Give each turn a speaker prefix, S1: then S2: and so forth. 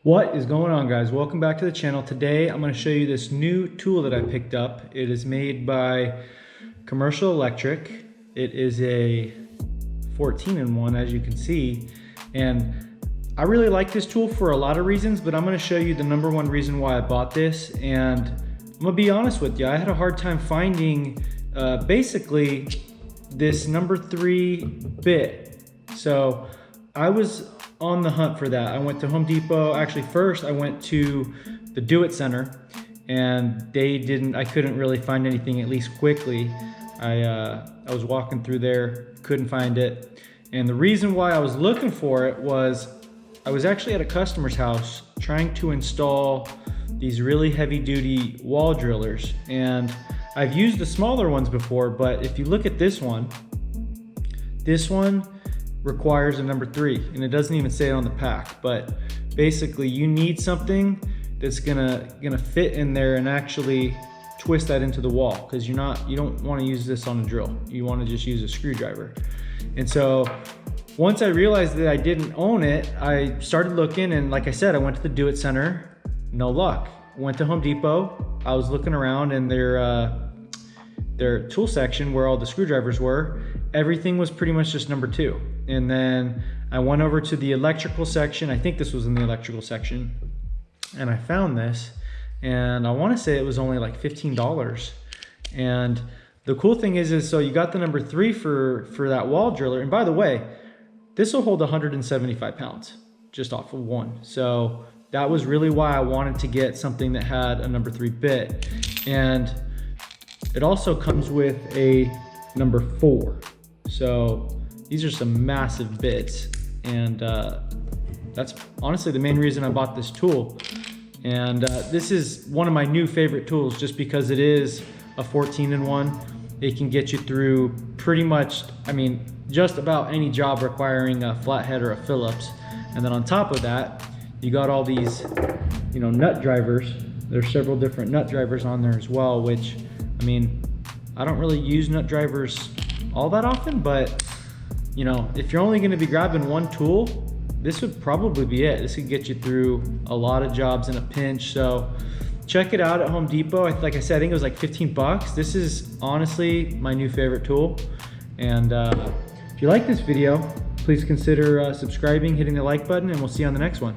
S1: What is going on, guys? Welcome back to the channel. Today I'm going to show you this new tool that I picked up. It is made by Commercial Electric. It is a 14-in-1, as you can see, and I really like this tool for a lot of reasons, but I'm going to show you the number one reason why I bought this. And I'm going to be honest with you, I had a hard time finding basically this number 3 bit. So I was on the hunt for that. I went to Home Depot. Actually, first I went to the Do It Center, and I couldn't really find anything, at least quickly. I was walking through there, couldn't find it. And the reason why I was looking for it was I was actually at a customer's house trying to install these really heavy duty wall drillers. And I've used the smaller ones before, but if you look at this one requires a number 3, and it doesn't even say it on the pack. But basically you need something that's gonna fit in there and actually twist that into the wall, because you don't want to use this on a drill. You want to just use a screwdriver. And so once I realized that I didn't own it, I started looking, and like I said, I went to the Do It Center, no luck. Went to Home Depot, I was looking around in their tool section where all the screwdrivers were. Everything was pretty much just number 2. And then I went over to the electrical section. I think this was in the electrical section, and I found this, and I want to say it was only like $15. And the cool thing is so you got the number 3 for that wall driller. And by the way, this will hold 175 pounds just off of one. So that was really why I wanted to get something that had a number 3 bit. And it also comes with a number 4. So these are some massive bits, and that's honestly the main reason I bought this tool. And this is one of my new favorite tools, just because it is a 14-in-1. It can get you through pretty much, I mean, just about any job requiring a flathead or a Phillips. And then on top of that, you got all these, nut drivers. There's several different nut drivers on there as well, which, I mean, I don't really use nut drivers all that often, but if you're only going to be grabbing one tool, this would probably be it. This could get you through a lot of jobs in a pinch. So check it out at Home Depot. Like I said, I think it was like 15 bucks. This is honestly my new favorite tool. And if you like this video, please consider subscribing, hitting the like button, and we'll see you on the next one.